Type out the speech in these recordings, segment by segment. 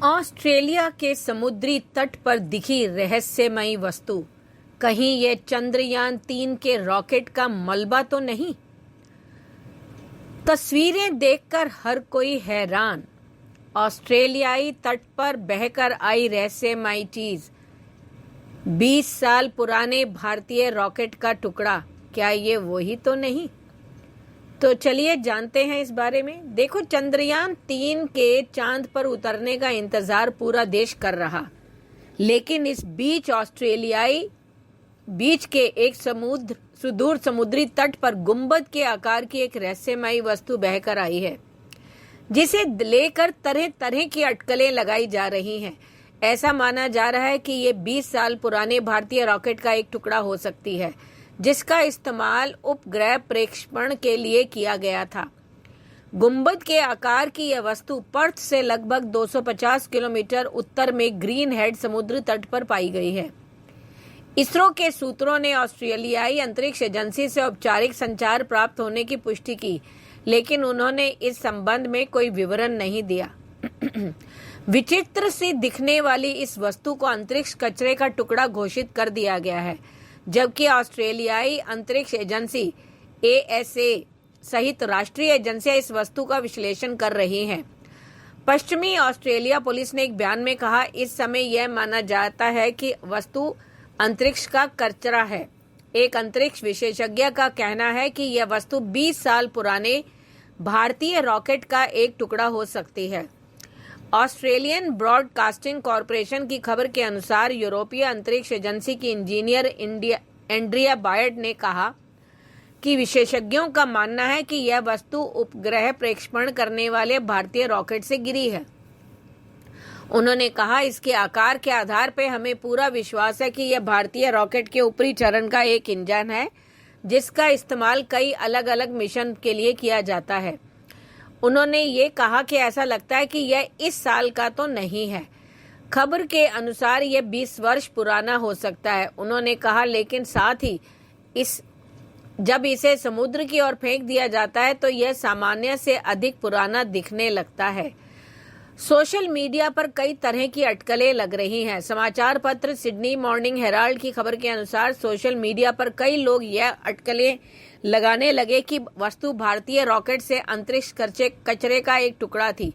Australia के समुद्री तट पर दिखी रहस्यमयी वस्तु, कहीं ये चंद्रयान-3 के रॉकेट का मलबा तो नहीं? तस्वीरें देखकर हर कोई हैरान। ऑस्ट्रेलियाई तट पर बहकर आई रहस्यमयी चीज, 20 साल पुराने भारतीय रॉकेट का टुकड़ा, क्या ये वही तो नहीं? तो चलिए जानते हैं इस बारे में। देखो, चंद्रयान-3 के चांद पर उतरने का इंतजार पूरा देश कर रहा, लेकिन इस बीच ऑस्ट्रेलियाई बीच के एक सुदूर समुद्री तट पर गुंबद के आकार की एक रहस्यमयी वस्तु बहकर आई है, जिसे लेकर तरह तरह की अटकलें लगाई जा रही हैं। ऐसा माना जा रहा है कि ये 20 साल पुराने भारतीय रॉकेट का एक टुकड़ा हो सकती है, जिसका इस्तेमाल उपग्रह प्रक्षेपण के लिए किया गया था। गुंबद के आकार की यह वस्तु पर्थ से लगभग 250 किलोमीटर उत्तर में ग्रीन हेड समुद्र तट पर पाई गई है। इसरो के सूत्रों ने ऑस्ट्रेलियाई अंतरिक्ष एजेंसी से औपचारिक संचार प्राप्त होने की पुष्टि की, लेकिन उन्होंने इस संबंध में कोई विवरण नहीं दिया। विचित्र सी दिखने वाली इस वस्तु को अंतरिक्ष कचरे का टुकड़ा घोषित कर दिया गया है, जबकि ऑस्ट्रेलियाई अंतरिक्ष एजेंसी ASA सहित राष्ट्रीय एजेंसियां इस वस्तु का विश्लेषण कर रही हैं। पश्चिमी ऑस्ट्रेलिया पुलिस ने एक बयान में कहा, इस समय यह माना जाता है कि वस्तु अंतरिक्ष का कचरा है। एक अंतरिक्ष विशेषज्ञ का कहना है कि यह वस्तु 20 साल पुराने भारतीय रॉकेट का एक टुकड़ा हो सकती है। ऑस्ट्रेलियन ब्रॉडकास्टिंग कॉरपोरेशन की खबर के अनुसार यूरोपीय अंतरिक्ष एजेंसी की इंजीनियर एंड्रिया बायर्ड ने कहा कि विशेषज्ञों का मानना है कि यह वस्तु उपग्रह प्रक्षेपण करने वाले भारतीय रॉकेट से गिरी है। उन्होंने कहा, इसके आकार के आधार पर हमें पूरा विश्वास है कि यह भारतीय रॉकेट के ऊपरी चरण का एक इंजन है, जिसका इस्तेमाल कई अलग अलग मिशन के लिए किया जाता है। उन्होंने ये कहा कि ऐसा लगता है कि यह इस साल का तो नहीं है। खबर के अनुसार यह 20 वर्ष पुराना हो सकता है। उन्होंने कहा, लेकिन साथ ही जब इसे समुद्र की ओर फेंक दिया जाता है तो यह सामान्य से अधिक पुराना दिखने लगता है। सोशल मीडिया पर कई तरह की अटकलें लग रही हैं। समाचार पत्र सिडनी मॉर्निंग हेराल्ड की खबर के अनुसार सोशल मीडिया पर कई लोग यह अटकलें लगाने लगे कि वस्तु भारतीय रॉकेट से अंतरिक्ष कचरे का एक टुकड़ा थी।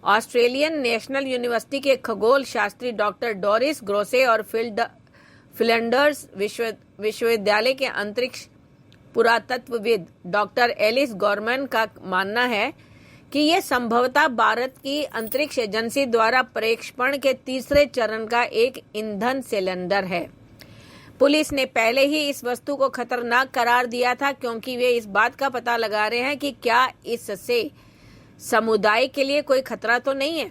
ऑस्ट्रेलियन नेशनल यूनिवर्सिटी के खगोल शास्त्री डॉक्टर डोरिस ग्रोसे और फिलंडर्स विश्वविद्यालय के अंतरिक्ष पुरातत्वविद डॉक्टर एलिस गॉर्मन का मानना है कि यह संभवतः भारत की अंतरिक्ष एजेंसी द्वारा प्रक्षेपण के तीसरे चरण का एक ईंधन सिलेंडर है। पुलिस ने पहले ही इस वस्तु को खतरनाक करार दिया था, क्योंकि वे इस बात का पता लगा रहे हैं कि क्या इससे समुदाय के लिए कोई खतरा तो नहीं है।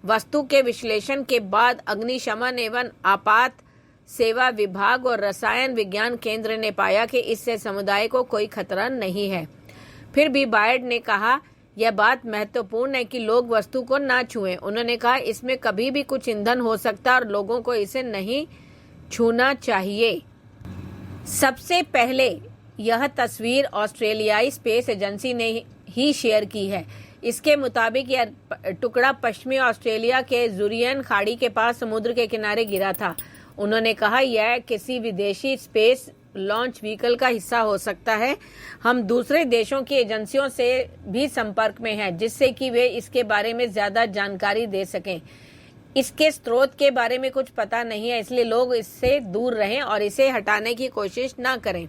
वस्तु के विश्लेषण के बाद अग्निशमन एवं आपात सेवा विभाग और रसायन विज्ञान केंद्र ने पाया कि इससे समुदाय को कोई खतरा नहीं है। फिर भी बायर्ड ने कहा, यह बात महत्वपूर्ण है कि लोग वस्तु को ना छुएं। उन्होंने कहा, इसमें कभी भी कुछ ईंधन हो सकता है और लोगों को इसे नहीं छूना चाहिए। सबसे पहले यह तस्वीर ऑस्ट्रेलियाई स्पेस एजेंसी ने ही शेयर की है। इसके मुताबिक यह टुकड़ा पश्चिमी ऑस्ट्रेलिया के जुरियन खाड़ी के पास समुद्र के किनारे गिरा था। उन्होंने कहा, यह किसी विदेशी स्पेस लॉन्च व्हीकल का हिस्सा हो सकता है। हम दूसरे देशों की एजेंसियों से भी संपर्क में हैं, जिससे कि वे इसके बारे में ज्यादा जानकारी दे सकें। इसके स्रोत के बारे में कुछ पता नहीं है, इसलिए लोग इससे दूर रहें और इसे हटाने की कोशिश ना करें।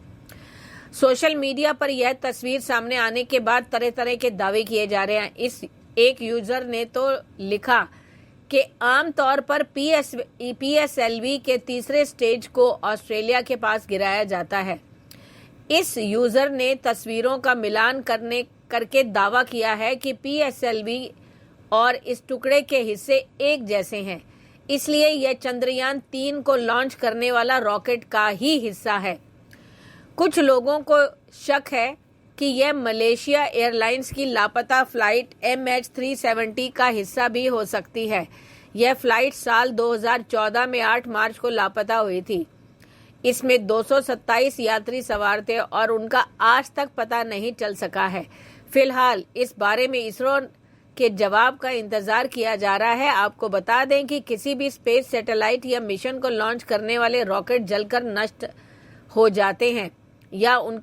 सोशल मीडिया पर यह तस्वीर सामने आने के बाद तरह तरह के दावे किए जा रहे हैं। इस एक यूजर ने तो लिखा कि आमतौर पर PSLV के तीसरे स्टेज को ऑस्ट्रेलिया के पास गिराया जाता है। इस यूजर ने तस्वीरों का मिलान करके दावा किया है कि PSLV और इस टुकड़े के हिस्से एक जैसे हैं, इसलिए यह चंद्रयान-3 को लॉन्च करने वाला रॉकेट का ही हिस्सा है। कुछ लोगों को शक है कि यह मलेशिया एयरलाइंस की लापता फ्लाइट MH370 का हिस्सा भी हो सकती है। यह फ्लाइट साल 2014 में 8 मार्च को लापता हुई थी। इसमें 227 यात्री सवार थे और उनका आज तक पता नहीं चल सका है। फिलहाल इस बारे में इसरो के जवाब का इंतजार किया जा रहा है। आपको बता दें कि किसी भी स्पेस सैटेलाइट या मिशन को लॉन्च करने वाले रॉकेट जलकर नष्ट हो जाते हैं या उन